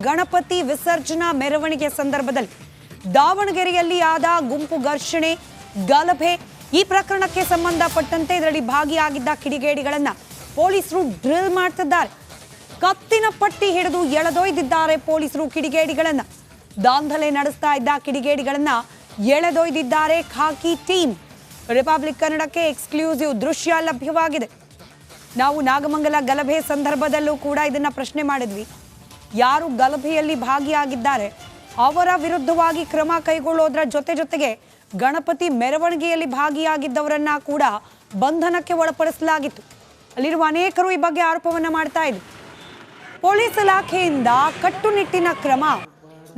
ಗಣಪತಿ ವಿಸರ್ಜನಾ ಮೆರವಣಿಗೆ ಸಂದರ್ಭದಲ್ಲಿ ದಾವಣಗೆರೆಯಲ್ಲಿ ಆದ ಗುಂಪು ಘರ್ಷಣೆ ಗಲಭೆ ಈ ಪ್ರಕರಣಕ್ಕೆ ಸಂಬಂಧಪಟ್ಟಂತೆ ಇದರಲ್ಲಿ ಭಾಗಿಯಾಗಿದ್ದ ಕಿಡಿಗೇಡಿಗಳನ್ನ ಪೊಲೀಸರು ಡ್ರಿಲ್ ಮಾಡ್ತಿದ್ದಾರೆ. ಕತ್ತಿನ ಪಟ್ಟಿ ಹಿಡಿದು ಎಳೆದೊಯ್ದಿದ್ದಾರೆ ಪೊಲೀಸರು ಕಿಡಿಗೇಡಿಗಳನ್ನ. ದಾಂಧಲೆ ನಡೆಸ್ತಾ ಇದ್ದ ಕಿಡಿಗೇಡಿಗಳನ್ನ ಎಳೆದೊಯ್ದಿದ್ದಾರೆ ಖಾಕಿ ಟೀಮ್. ರಿಪಬ್ಲಿಕ್ ಕನ್ನಡಕ್ಕೆ ಎಕ್ಸ್ಕ್ಲೂಸಿವ್ ದೃಶ್ಯ ಲಭ್ಯವಾಗಿದೆ. ನಾವು ನಾಗಮಂಗಲ ಗಲಭೆ ಸಂದರ್ಭದಲ್ಲೂ ಕೂಡ ಇದನ್ನ ಪ್ರಶ್ನೆ ಮಾಡಿದ್ವಿ. ಯಾರು ಗಲಭೆಯಲ್ಲಿ ಭಾಗಿಯಾಗಿದ್ದಾರೆ ಅವರ ವಿರುದ್ಧವಾಗಿ ಕ್ರಮ ಕೈಗೊಳ್ಳೋದ್ರ ಜೊತೆಗೆ ಗಣಪತಿ ಮೆರವಣಿಗೆಯಲ್ಲಿ ಭಾಗಿಯಾಗಿದ್ದವರನ್ನ ಕೂಡ ಬಂಧನಕ್ಕೆ ಒಳಪಡಿಸಲಾಗಿತ್ತು. ಅಲ್ಲಿರುವ ಅನೇಕರು ಈ ಬಗ್ಗೆ ಆರೋಪವನ್ನ ಮಾಡ್ತಾ ಇದ್ರು. ಪೊಲೀಸ್ ಇಲಾಖೆಯಿಂದ ಕಟ್ಟುನಿಟ್ಟಿನ ಕ್ರಮ.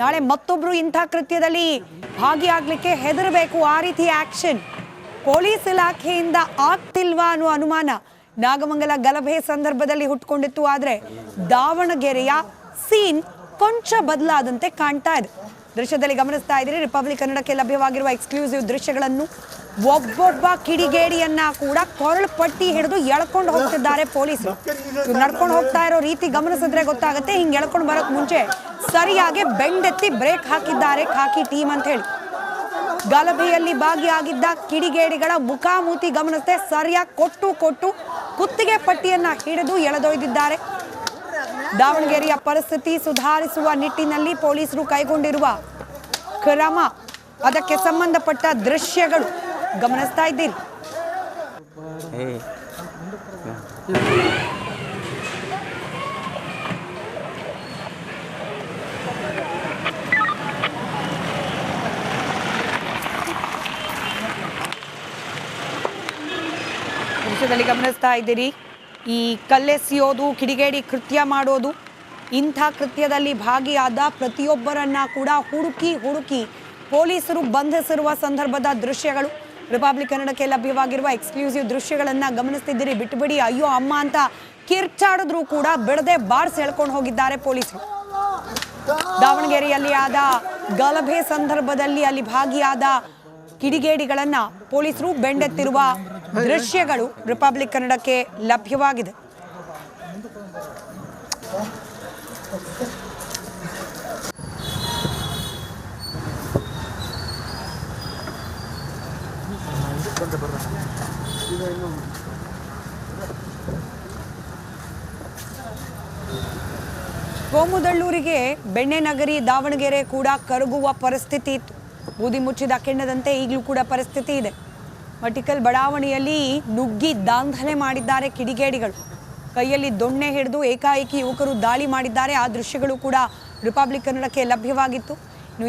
ನಾಳೆ ಮತ್ತೊಬ್ರು ಇಂಥ ಕೃತ್ಯದಲ್ಲಿ ಭಾಗಿಯಾಗಲಿಕ್ಕೆ ಹೆದರಬೇಕು, ಆ ರೀತಿ ಆಕ್ಷನ್ ಪೊಲೀಸ್ ಇಲಾಖೆಯಿಂದ ಆಗ್ತಿಲ್ವಾ ಅನ್ನೋ ಅನುಮಾನ ನಾಗಮಂಗಲ ಗಲಭೆ ಸಂದರ್ಭದಲ್ಲಿ ಹುಟ್ಟುಕೊಂಡಿತ್ತು. ಆದ್ರೆ ದಾವಣಗೆರೆಯ ಸೀನ್ ಕೊಂಚ ಬದಲಾದಂತೆ ಕಾಣ್ತಾ ಇದೆ. ದೃಶ್ಯದಲ್ಲಿ ಗಮನಿಸ್ತಾ ಇದ್ದೀರಿ. ರಿಪಬ್ಲಿಕ್ ಕನ್ನಡಕ್ಕೆ ಲಭ್ಯವಾಗಿರುವ ಎಕ್ಸ್ಕ್ಲೂಸಿವ್ ದೃಶ್ಯಗಳನ್ನು. ಒಬ್ಬೊಬ್ಬ ಕಿಡಿಗೇಡಿಯನ್ನ ಕೂಡ ಕೊರಳು ಪಟ್ಟಿ ಹಿಡಿದು ಎಳ್ಕೊಂಡು ಹೋಗ್ತಿದ್ದಾರೆ ಪೊಲೀಸರು. ನಡ್ಕೊಂಡು ಹೋಗ್ತಾ ಇರೋ ರೀತಿ ಗಮನಿಸಿದ್ರೆ ಗೊತ್ತಾಗುತ್ತೆ. ಹಿಂಗೆ ಎಳ್ಕೊಂಡು ಬರೋಕ್ ಮುಂಚೆ ಸರಿಯಾಗಿ ಬೆಂಡೆತ್ತಿ ಬ್ರೇಕ್ ಹಾಕಿದ್ದಾರೆ ಖಾಕಿ ಟೀಮ್ ಅಂತ ಹೇಳಿ. ಗಲಭೆಯಲ್ಲಿ ಭಾಗಿಯಾಗಿದ್ದ ಕಿಡಿಗೇಡಿಗಳ ಮುಖಾಮುಖಿ ಗಮನಿಸದೆ ಸರಿಯಾಗಿ ಕೊಟ್ಟು ಕುತ್ತಿಗೆ ಪಟ್ಟಿಯನ್ನ ಹಿಡಿದು ಎಳೆದೊಯ್ದಿದ್ದಾರೆ. ದಾವಣಗೆರೆಯ ಪರಿಸ್ಥಿತಿ ಸುಧಾರಿಸುವ ನಿಟ್ಟಿನಲ್ಲಿ ಪೊಲೀಸರು ಕೈಗೊಂಡಿರುವ ಕ್ರಮ, ಅದಕ್ಕೆ ಸಂಬಂಧಪಟ್ಟ ದೃಶ್ಯಗಳು ಗಮನಿಸ್ತಾ ಇದ್ದೀರಿ. ದೃಶ್ಯದಲ್ಲಿ ಗಮನಿಸ್ತಾ ಇದ್ದೀರಿ. ಈ ಕಲ್ಲೆಸೆಯೋದು, ಕಿಡಿಗೇಡಿ ಕೃತ್ಯ ಮಾಡೋದು, ಇಂಥ ಕೃತ್ಯದಲ್ಲಿ ಭಾಗಿಯಾದ ಪ್ರತಿಯೊಬ್ಬರನ್ನ ಕೂಡ ಹುಡುಕಿ ಪೊಲೀಸರು ಬಂಧಿಸಿರುವ ಸಂದರ್ಭದ ದೃಶ್ಯಗಳು ರಿಪಬ್ಲಿಕ್ ಕನ್ನಡಕ್ಕೆ ಲಭ್ಯವಾಗಿರುವ ಎಕ್ಸ್ಕ್ಲೂಸಿವ್ ದೃಶ್ಯಗಳನ್ನ ಗಮನಿಸ್ತಿದ್ದೀರಿ. ಬಿಟ್ಟುಬಿಡಿ, ಅಯ್ಯೋ ಅಮ್ಮ ಅಂತ ಕಿರ್ಚಾಡಿದ್ರು ಕೂಡ ಬಿಡದೆ ಬಾರ್ಸ್ ಎಳ್ಕೊಂಡು ಹೋಗಿದ್ದಾರೆ ಪೊಲೀಸರು. ದಾವಣಗೆರೆಯಲ್ಲಿ ಆದ ಗಲಭೆ ಸಂದರ್ಭದಲ್ಲಿ ಅಲ್ಲಿ ಭಾಗಿಯಾದ ಕಿಡಿಗೇಡಿಗಳನ್ನ ಪೊಲೀಸರು ಬೆಂಡೆತ್ತಿರುವ ದೃಶ್ಯಗಳು ರಿಪಬ್ಲಿಕ್ ಕನ್ನಡಕ್ಕೆ ಲಭ್ಯವಾಗಿದೆ. ಕೋಮುದಳ್ಳೂರಿಗೆ ಬೆಣ್ಣೆನಗರಿ ದಾವಣಗೆರೆ ಕೂಡ ಕರಗುವ ಪರಿಸ್ಥಿತಿ ಇತ್ತು. ಬೂದಿ ಮುಚ್ಚಿದ ಕೆಣ್ಣದಂತೆ ಈಗಲೂ ಕೂಡ ಪರಿಸ್ಥಿತಿ ಇದೆ. ಮಟಿಕಲ್ ಬಡಾವಣೆಯಲ್ಲಿ ನುಗ್ಗಿ ದಾಂಧಲೆ ಮಾಡಿದ್ದಾರೆ ಕಿಡಿಗೇಡಿಗಳು. ಕೈಯಲ್ಲಿ ದೊಣ್ಣೆ ಹಿಡಿದು ಏಕಾಏಕಿ ಯುವಕರು ದಾಳಿ ಮಾಡಿದ್ದಾರೆ. ಆ ದೃಶ್ಯಗಳು ಕೂಡ ರಿಪಬ್ಲಿಕ್ ಕನ್ನಡಕ್ಕೆ ಲಭ್ಯವಾಗಿತ್ತು.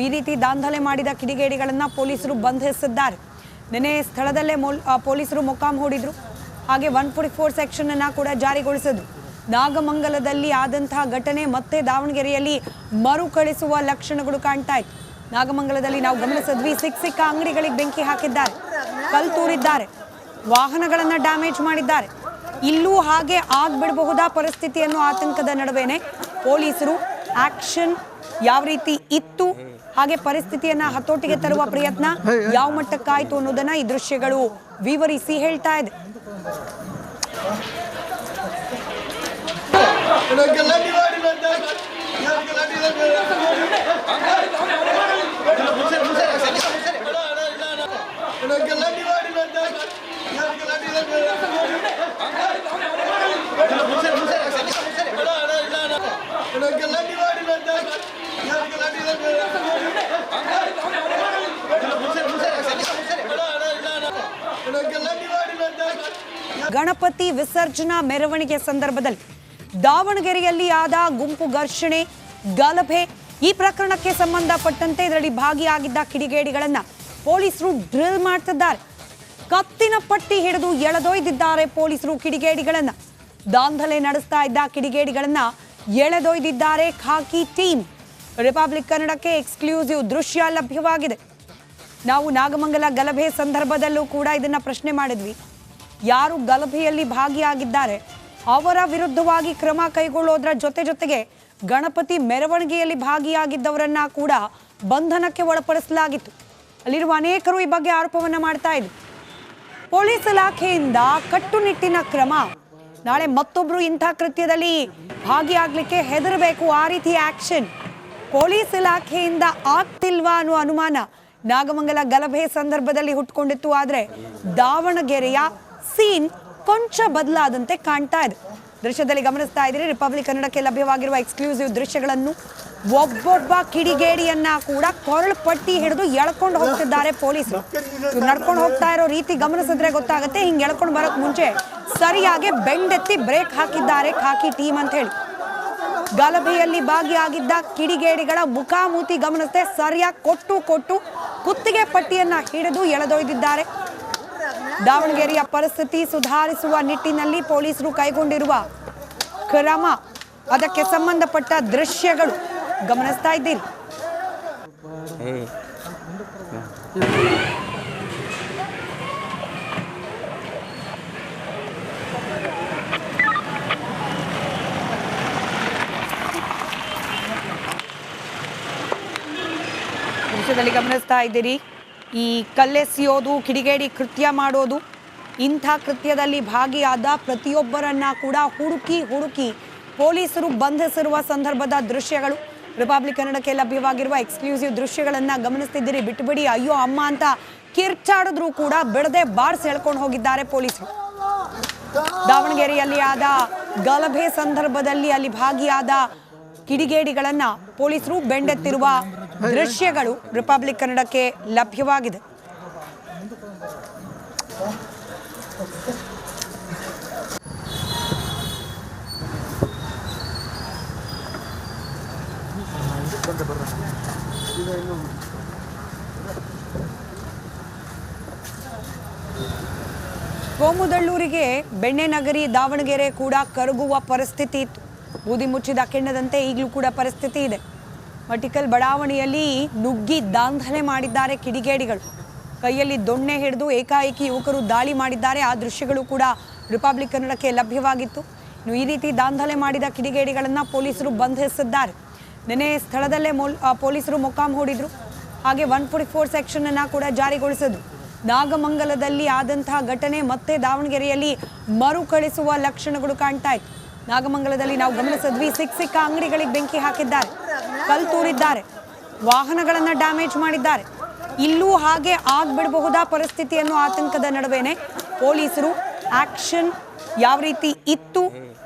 ಈ ರೀತಿ ದಾಂಧಲೆ ಮಾಡಿದ ಕಿಡಿಗೇಡಿಗಳನ್ನು ಪೊಲೀಸರು ಬಂಧಿಸಿದ್ದಾರೆ. ನಿನ್ನೆ ಸ್ಥಳದಲ್ಲೇ ಪೊಲೀಸರು ಮೊಕ್ಕಾಂ ಹೂಡಿದ್ರು. ಹಾಗೆ 144 ಸೆಕ್ಷನ್ ಅನ್ನ ಕೂಡ ಜಾರಿಗೊಳಿಸಿದ್ರು. ನಾಗಮಂಗಲದಲ್ಲಿ ಆದಂತಹ ಘಟನೆ ಮತ್ತೆ ದಾವಣಗೆರೆಯಲ್ಲಿ ಮರುಕಳಿಸುವ ಲಕ್ಷಣಗಳು ಕಾಣ್ತಾ ಇತ್ತು. ನಾಗಮಂಗಲದಲ್ಲಿ ನಾವು ಗಮನಿಸಿದ್ವಿ, ಸಿಕ್ಕ ಅಂಗಡಿಗಳಿಗೆ ಬೆಂಕಿ ಹಾಕಿದ್ದಾರೆ, ಕಲ್ಲು ತೂರಿದ್ದಾರೆ, ವಾಹನಗಳನ್ನ ಡ್ಯಾಮೇಜ್ ಮಾಡಿದ್ದಾರೆ. ಇಲ್ಲೂ ಹಾಗೆ ಆಗ್ಬಿಡಬಹುದಾ ಪರಿಸ್ಥಿತಿ ಅನ್ನೋ ಆತಂಕದ ನಡುವೆನೆ ಪೊಲೀಸರು ಆಕ್ಷನ್ ಯಾವ ರೀತಿ ಇತ್ತು, ಹಾಗೆ ಪರಿಸ್ಥಿತಿಯನ್ನ ಹತೋಟಿಗೆ ತರುವ ಪ್ರಯತ್ನ ಯಾವ ಮಟ್ಟಕ್ಕಾಯ್ತು ಅನ್ನೋದನ್ನ ಈ ದೃಶ್ಯಗಳು ವಿವರಿಸಿ ಹೇಳ್ತಾ ಇದೆ. ಗಣಪತಿ ವಿಸರ್ಜನಾ ಮೆರವಣಿಗೆ ಸಂದರ್ಭದಲ್ಲಿ ದಾವಣಗೆರೆಯಲ್ಲಿ ಆದ ಗುಂಪು ಘರ್ಷಣೆ ಗಲಭೆ ಈ ಪ್ರಕರಣಕ್ಕೆ ಸಂಬಂಧಪಟ್ಟಂತೆ ಇದರಲ್ಲಿ ಭಾಗಿಯಾಗಿದ್ದ ಕಿಡಿಗೇಡಿಗಳನ್ನ ಪೊಲೀಸರು ಡ್ರಿಲ್ ಮಾಡ್ತಿದ್ದಾರೆ. ಕತ್ತಿನ ಪಟ್ಟಿ ಹಿಡಿದು ಎಳೆದೊಯ್ದಿದ್ದಾರೆ ಪೊಲೀಸರು ಕಿಡಿಗೇಡಿಗಳನ್ನ. ದಾಂಧಲೆ ನಡೆಸ್ತಾ ಇದ್ದ ಕಿಡಿಗೇಡಿಗಳನ್ನ ಎಳೆದೊಯ್ದಿದ್ದಾರೆ ಖಾಕಿ ಟೀಮ್. ರಿಪಬ್ಲಿಕ್ ಕನ್ನಡಕ್ಕೆ ಎಕ್ಸ್ಕ್ಲೂಸಿವ್ ದೃಶ್ಯ ಲಭ್ಯವಾಗಿದೆ. ನಾವು ನಾಗಮಂಗಲ ಗಲಭೆ ಸಂದರ್ಭದಲ್ಲೂ ಕೂಡ ಇದನ್ನ ಪ್ರಶ್ನೆ ಮಾಡಿದ್ವಿ. ಯಾರು ಗಲಭೆಯಲ್ಲಿ ಭಾಗಿಯಾಗಿದ್ದಾರೆ ಅವರ ವಿರುದ್ಧವಾಗಿ ಕ್ರಮ ಕೈಗೊಳ್ಳೋದ್ರ ಜೊತೆಗೆ ಗಣಪತಿ ಮೆರವಣಿಗೆಯಲ್ಲಿ ಭಾಗಿಯಾಗಿದ್ದವರನ್ನ ಕೂಡ ಬಂಧನಕ್ಕೆ ಒಳಪಡಿಸಲಾಗಿತ್ತು. ಅಲ್ಲಿರುವ ಅನೇಕರು ಈ ಬಗ್ಗೆ ಆರೋಪವನ್ನ ಮಾಡ್ತಾ ಇದ್ರು. ಪೊಲೀಸ್ ಇಲಾಖೆಯಿಂದ ಕಟ್ಟುನಿಟ್ಟಿನ ಕ್ರಮ. ನಾಳೆ ಮತ್ತೊಬ್ರು ಇಂಥ ಕೃತ್ಯದಲ್ಲಿ ಭಾಗಿಯಾಗಲಿಕ್ಕೆ ಹೆದರಬೇಕು, ಆ ರೀತಿ ಆಕ್ಷನ್ ಪೊಲೀಸ್ ಇಲಾಖೆಯಿಂದ ಆಗ್ತಿಲ್ವಾ ಅನ್ನೋ ಅನುಮಾನ ನಾಗಮಂಗಲ ಗಲಭೆ ಸಂದರ್ಭದಲ್ಲಿ ಹುಟ್ಟುಕೊಂಡಿತ್ತು. ಆದರೆ ದಾವಣಗೆರೆಯ ಸೀನ್ ಕೊಂಚ ಬದಲಾದಂತೆ ಕಾಣ್ತಾ ಇದೆ. ದೃಶ್ಯದಲ್ಲಿ ಗಮನಿಸ್ತಾ ಇದ್ದೀರಿ, ರಿಪಬ್ಲಿಕ್ ಕನ್ನಡಕ್ಕೆ ಲಭ್ಯವಾಗಿರುವ ಎಕ್ಸ್ಕ್ಲೂಸಿವ್ ದೃಶ್ಯಗಳನ್ನು. ಒಬ್ಬೊಬ್ಬ ಕಿಡಿಗೇಡಿಯನ್ನ ಕೂಡ ಕೊರಳು ಪಟ್ಟಿ ಹಿಡಿದು ಎಳ್ಕೊಂಡು ಹೋಗ್ತಿದ್ದಾರೆ ಪೊಲೀಸರು. ನಡ್ಕೊಂಡು ಹೋಗ್ತಾ ಇರೋ ರೀತಿ ಗಮನಿಸಿದ್ರೆ ಗೊತ್ತಾಗುತ್ತೆ. ಹಿಂಗೆ ಎಳ್ಕೊಂಡು ಬರೋಕ್ ಮುಂಚೆ ಸರಿಯಾಗಿ ಬೆಂಡೆತ್ತಿ ಬ್ರೇಕ್ ಹಾಕಿದ್ದಾರೆ ಖಾಕಿ ಟೀಮ್ ಅಂತ ಹೇಳಿ. ಗಲಭೆಯಲ್ಲಿ ಭಾಗಿಯಾಗಿದ್ದ ಕಿಡಿಗೇಡಿಗಳ ಮುಖಾಮುಖಿ ಗಮನಿಸದೆ ಸರಿಯಾಗಿ ಕೊಟ್ಟು ಕುತ್ತಿಗೆ ಪಟ್ಟಿಯನ್ನ ಹಿಡಿದು ಎಳೆದೊಯ್ದಿದ್ದಾರೆ. ದಾವಣಗೆರೆಯ ಪರಿಸ್ಥಿತಿ ಸುಧಾರಿಸುವ ನಿಟ್ಟಿನಲ್ಲಿ ಪೊಲೀಸರು ಕೈಗೊಂಡಿರುವ ಕ್ರಮ, ಅದಕ್ಕೆ ಸಂಬಂಧಪಟ್ಟ ದೃಶ್ಯಗಳು ಗಮನಿಸ್ತಾ ಇದ್ದೀರಿ. ದೃಶ್ಯದಲ್ಲಿ ಗಮನಿಸ್ತಾ ಇದ್ದೀರಿ, ಈ ಕಲ್ಲೆಸೆಯೋದು, ಕಿಡಿಗೇಡಿ ಕೃತ್ಯ ಮಾಡೋದು, ಇಂಥ ಕೃತ್ಯದಲ್ಲಿ ಭಾಗಿಯಾದ ಪ್ರತಿಯೊಬ್ಬರನ್ನ ಕೂಡ ಹುಡುಕಿ ಪೊಲೀಸರು ಬಂಧಿಸಿರುವ ಸಂದರ್ಭದ ದೃಶ್ಯಗಳು. ರಿಪಬ್ಲಿಕ್ ಕನ್ನಡಕ್ಕೆ ಲಭ್ಯವಾಗಿರುವ ಎಕ್ಸ್ಕ್ಲೂಸಿವ್ ದೃಶ್ಯಗಳನ್ನ ಗಮನಿಸ್ತಿದ್ದೀರಿ. ಬಿಟ್ಟುಬಿಡಿ, ಅಯ್ಯೋ ಅಮ್ಮ ಅಂತ ಕಿರ್ಚಾಡಿದ್ರು ಕೂಡ ಬಿಡದೆ ಬಾರ್ಸ್ ಎಳ್ಕೊಂಡು ಹೋಗಿದ್ದಾರೆ ಪೊಲೀಸರು. ದಾವಣಗೆರೆಯಲ್ಲಿ ಆದ ಗಲಭೆ ಸಂದರ್ಭದಲ್ಲಿ ಅಲ್ಲಿ ಭಾಗಿಯಾದ ಕಿಡಿಗೇಡಿಗಳನ್ನ ಪೊಲೀಸರು ಬೆಂಡೆತ್ತಿರುವ ದೃಶ್ಯಗಳು ರಿಪಬ್ಲಿಕ್ ಕನ್ನಡಕ್ಕೆ ಲಭ್ಯವಾಗಿದೆ. ಕೋಮುದಳ್ಳೂರಿಗೆ ಬೆಣ್ಣೆನಗರಿ ದಾವಣಗೆರೆ ಕೂಡ ಕರಗುವ ಪರಿಸ್ಥಿತಿ ಇತ್ತು. ಬೂದಿ ಮುಚ್ಚಿದ ಕೆಣ್ಣದಂತೆ ಈಗಲೂ ಕೂಡ ಪರಿಸ್ಥಿತಿ ಇದೆ. ಮಟಿಕಲ್ ಬಡಾವಣೆಯಲ್ಲಿ ನುಗ್ಗಿ ದಾಂಧಲೆ ಮಾಡಿದ್ದಾರೆ ಕಿಡಿಗೇಡಿಗಳು. ಕೈಯಲ್ಲಿ ದೊಣ್ಣೆ ಹಿಡಿದು ಏಕಾಏಕಿ ಯುವಕರು ದಾಳಿ ಮಾಡಿದ್ದಾರೆ. ಆ ದೃಶ್ಯಗಳು ಕೂಡ ರಿಪಬ್ಲಿಕ್ ಕನ್ನಡಕ್ಕೆ ಲಭ್ಯವಾಗಿತ್ತು. ಇನ್ನು ಈ ರೀತಿ ದಾಂಧಲೆ ಮಾಡಿದ ಕಿಡಿಗೇಡಿಗಳನ್ನು ಪೊಲೀಸರು ಬಂಧಿಸಿದ್ದಾರೆ. ನಿನ್ನೆ ಸ್ಥಳದಲ್ಲೇ ಪೊಲೀಸರು ಮೊಕ್ಕಾಂ ಹೂಡಿದ್ರು. ಹಾಗೆ 144 ಸೆಕ್ಷನ್ ಅನ್ನ ಕೂಡ ಜಾರಿಗೊಳಿಸಿದ್ರು. ನಾಗಮಂಗಲದಲ್ಲಿ ಆದಂತಹ ಘಟನೆ ಮತ್ತೆ ದಾವಣಗೆರೆಯಲ್ಲಿ ಮರುಕಳಿಸುವ ಲಕ್ಷಣಗಳು ಕಾಣ್ತಾ ಇತ್ತು. ನಾಗಮಂಗಲದಲ್ಲಿ ನಾವು ಗಮನಿಸಿದ್ವಿ, ಸಿಕ್ಕ ಅಂಗಡಿಗಳಿಗೆ ಬೆಂಕಿ ಹಾಕಿದ್ದಾರೆ, ಕಲ್ಲು ತೂರಿದ್ದಾರೆ, ವಾಹನಗಳನ್ನು ಡ್ಯಾಮೇಜ್ ಮಾಡಿದ್ದಾರೆ. ಇಲ್ಲೂ ಹಾಗೆ ಆಗ್ಬಿಡಬಹುದಾ ಪರಿಸ್ಥಿತಿ ಅನ್ನೋ ಆತಂಕದ ನಡುವೆನೆ ಪೊಲೀಸರು ಆಕ್ಷನ್ ಯಾವ ರೀತಿ ಇತ್ತು,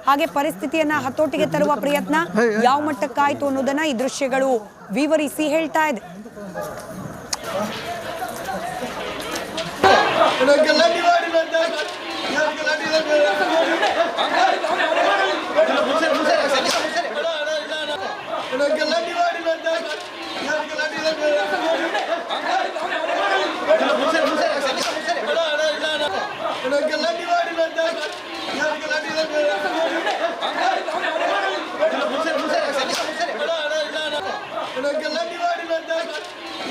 ಹಾಗೆ ಪರಿಸ್ಥಿತಿಯನ್ನ ಹತೋಟಿಗೆ ತರುವ ಪ್ರಯತ್ನ ಯಾವ ಮಟ್ಟಕ್ಕಾಯ್ತು ಅನ್ನೋದನ್ನ ಈ ದೃಶ್ಯಗಳು ವಿವರಿಸಿ ಹೇಳ್ತಾ ಇದೆ. ಗಲಾಟೆ